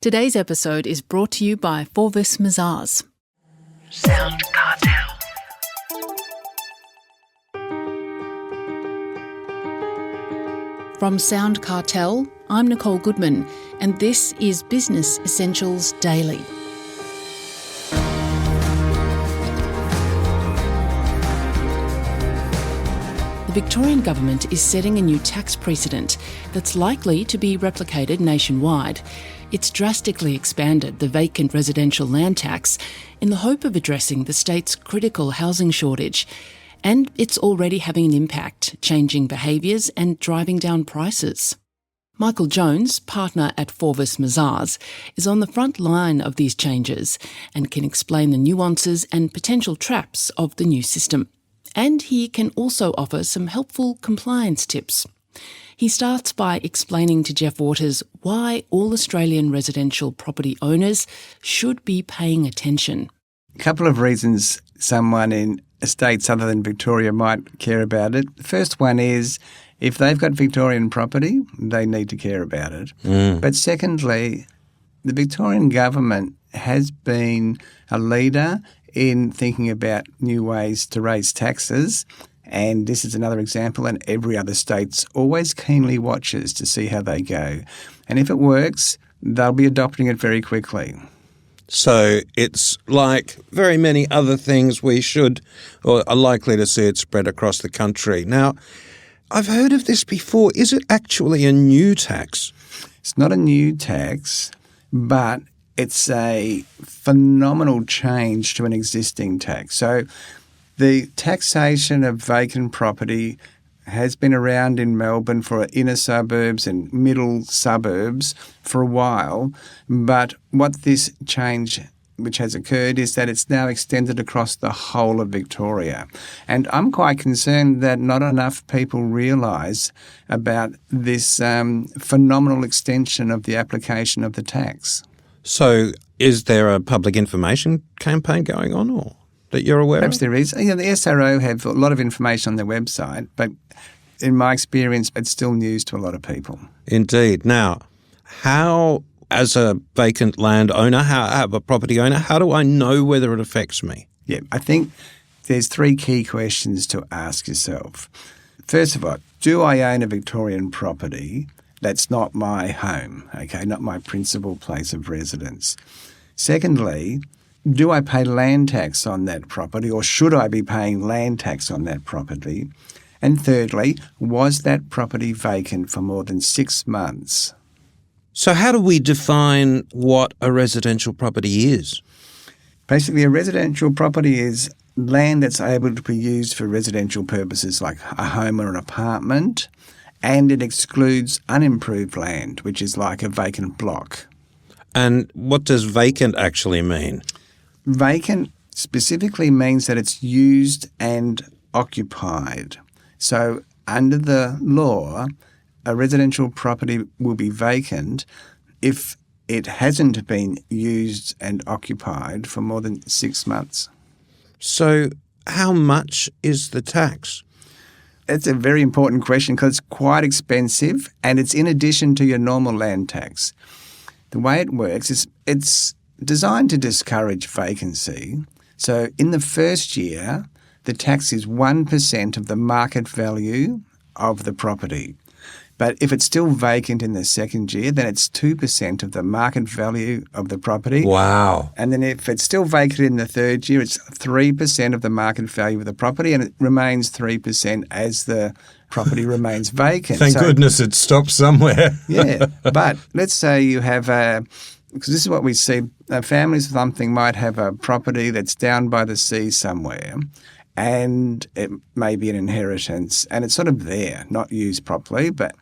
Today's episode is brought to you by Forvis Mazars. Sound Cartel. From Sound Cartel, I'm Nicole Goodman, and this is Business Essentials Daily. The Victorian Government is setting a new tax precedent that's likely to be replicated nationwide. It's drastically expanded the vacant residential land tax in the hope of addressing the state's critical housing shortage. And it's already having an impact, changing behaviours and driving down prices. Michael Jones, partner at Forvis Mazars, is on the front line of these changes and can explain the nuances and potential traps of the new system. And he can also offer some helpful compliance tips. He starts by explaining to Jeff Waters why all Australian residential property owners should be paying attention. A couple of reasons someone in states other than Victoria might care about it. The first one is if they've got Victorian property, they need to care about it. But secondly, the Victorian government has been a leader in thinking about new ways to raise taxes. And this is another example, and every other state's always keenly watches to see how they go. And if it works, they'll be adopting it very quickly. So it's like very many other things we should or are likely to see it spread across the country. Now, I've heard of this before. Is it actually a new tax? It's not a new tax, but it's a phenomenal change to an existing tax. So the taxation of vacant property has been around in Melbourne for inner suburbs and middle suburbs for a while. But what this change which has occurred is that it's now extended across the whole of Victoria. And I'm quite concerned that not enough people realise about this phenomenal extension of the application of the tax. So is there a public information campaign going on or that you're aware Perhaps of? there is. You know, the SRO have a lot of information on their website, but in my experience, it's still news to a lot of people. Indeed. Now, how, as a vacant land owner, a property owner, how do I know whether it affects me? Yeah, I think there's three key questions to ask yourself. First of all, do I own a Victorian property that's not my home, not my principal place of residence? Secondly, do I pay land tax on that property, or should I be paying land tax on that property? And thirdly, was that property vacant for more than 6 months? So how do we define what a residential property is? Basically, a residential property is land that's able to be used for residential purposes like a home or an apartment, and it excludes unimproved land, which is like a vacant block. And what does vacant actually mean? Vacant specifically means that it's used and occupied. So under the law, a residential property will be vacant if it hasn't been used and occupied for more than 6 months. So how much is the tax? It's a very important question because it's quite expensive and it's in addition to your normal land tax. The way it works is it's designed to discourage vacancy. So in the first year, the tax is 1% of the market value of the property. But if it's still vacant in the second year, then it's 2% of the market value of the property. Wow. And then if it's still vacant in the third year, it's 3% of the market value of the property, and it remains 3% as the property remains vacant. Thank goodness it stopped somewhere. Yeah. But let's say you have because this is what we see, families or something might have a property that's down by the sea somewhere, and it may be an inheritance, and it's sort of there, not used properly, but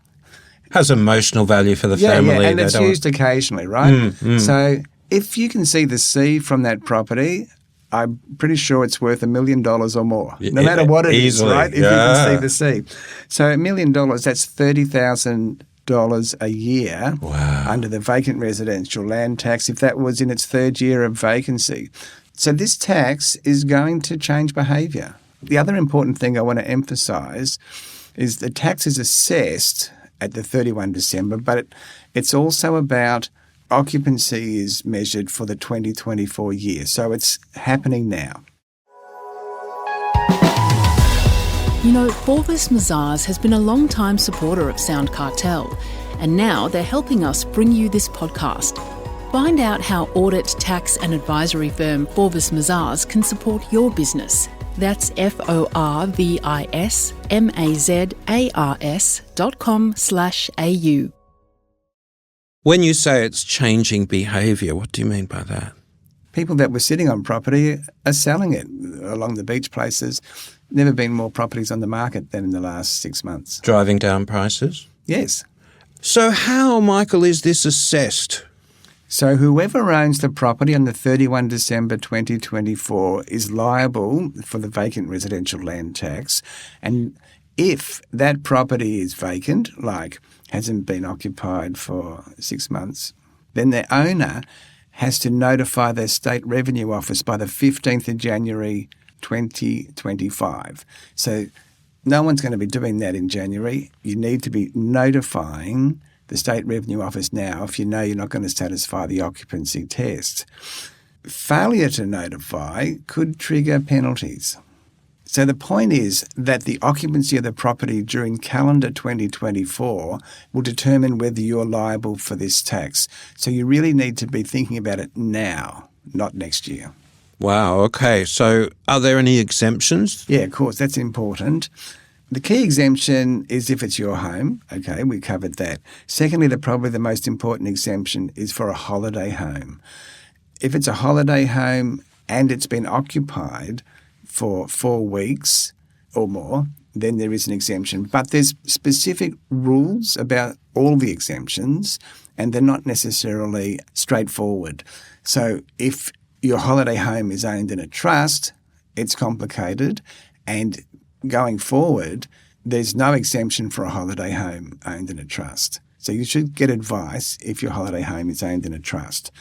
has emotional value for the family. Yeah, and it's used occasionally, right? So if you can see the sea from that property, I'm pretty sure it's worth $1 million or more, no matter what it is, right? If you can see the sea. So $1 million, that's $30,000 a year under the vacant residential land tax if that was in its third year of vacancy. So this tax is going to change behaviour. The other important thing I want to emphasise is the tax is assessed at the 31 December, but it's also about occupancy is measured for the 2024 year. So it's happening now. You know, Forvis Mazars has been a long-time supporter of Sound Cartel, and now they're helping us bring you this podcast. Find out how audit, tax and advisory firm Forvis Mazars can support your business. That's ForvisMazars.com/au. When you say it's changing behaviour, what do you mean by that? People that were sitting on property are selling it along the beach places. Never been more properties on the market than in the last 6 months. Driving down prices? Yes. So how, Michael, is this assessed? So whoever owns the property on the 31 December 2024 is liable for the vacant residential land tax. And if that property is vacant, like hasn't been occupied for 6 months, then the owner has to notify their State Revenue Office by the 15th of January 2025. So no one's going to be doing that in January. You need to be notifying the State Revenue Office now if you know you're not going to satisfy the occupancy test. Failure to notify could trigger penalties. So the point is that the occupancy of the property during calendar 2024 will determine whether you're liable for this tax. So you really need to be thinking about it now, not next year. Wow, okay. So are there any exemptions? Yeah, of course, that's important. The key exemption is if it's your home. Okay, we covered that. Secondly, probably the most important exemption is for a holiday home. If it's a holiday home and it's been occupied for 4 weeks or more, then there is an exemption. But there's specific rules about all the exemptions, and they're not necessarily straightforward. So if your holiday home is owned in a trust, it's complicated, and going forward, there's no exemption for a holiday home owned in a trust. So you should get advice if your holiday home is owned in a trust.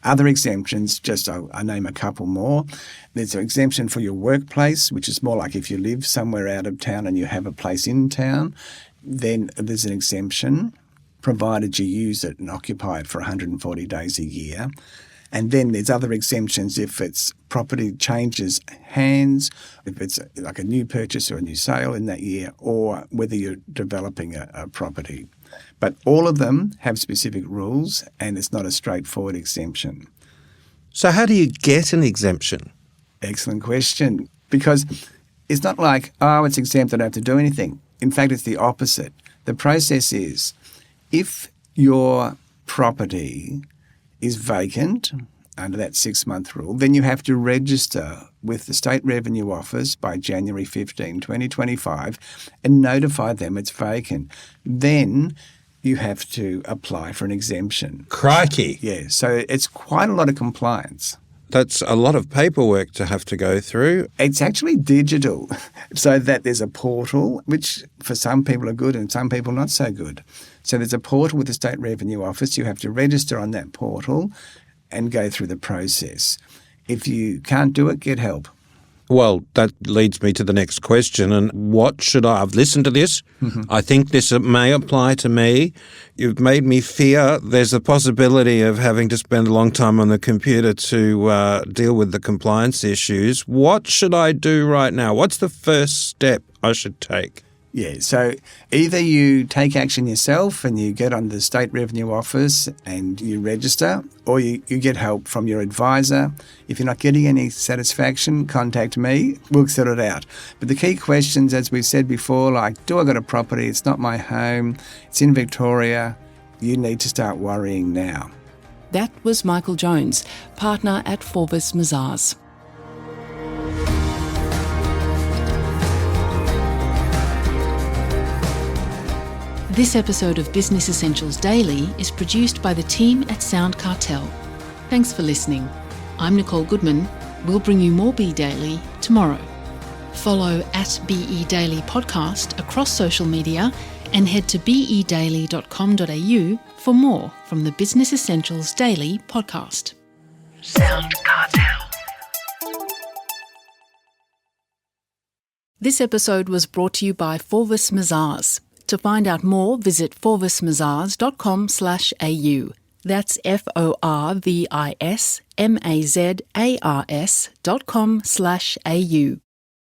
Other exemptions, I'll name a couple more. There's an exemption for your workplace, which is more like if you live somewhere out of town and you have a place in town, then there's an exemption, provided you use it and occupy it for 140 days a year. And then there's other exemptions if it's property changes hands, if it's like a new purchase or a new sale in that year, or whether you're developing a property. But all of them have specific rules, and it's not a straightforward exemption. So how do you get an exemption? Excellent question. Because it's not like, oh, it's exempt, I don't have to do anything. In fact, it's the opposite. The process is if your property is vacant under that 6-month rule, then you have to register with the State Revenue Office by January 15, 2025 and notify them it's vacant. Then you have to apply for an exemption. Crikey. Yeah, so it's quite a lot of compliance. That's a lot of paperwork to have to go through. It's actually digital, so that there's a portal, which for some people are good and some people not so good. So there's a portal with the State Revenue Office. You have to register on that portal and go through the process. If you can't do it, get help. Well, that leads me to the next question. And what should I've listened to this. I think this may apply to me. You've made me fear there's a possibility of having to spend a long time on the computer to deal with the compliance issues. What should I do right now? What's the first step I should take? Yeah, so either you take action yourself and you get on the State Revenue Office and you register, or you get help from your advisor. If you're not getting any satisfaction, contact me. We'll sort it out. But the key questions, as we've said before, like, do I got a property? It's not my home. It's in Victoria. You need to start worrying now. That was Michael Jones, partner at Forvis Mazars. This episode of Business Essentials Daily is produced by the team at Sound Cartel. Thanks for listening. I'm Nicole Goodman. We'll bring you more Be Daily tomorrow. Follow at BE Daily Podcast across social media and head to bedaily.com.au for more from the Business Essentials Daily podcast. Sound Cartel. This episode was brought to you by Forvis Mazars. To find out more, visit forvismazars.com/au. That's FORVISMAZARS.com/au.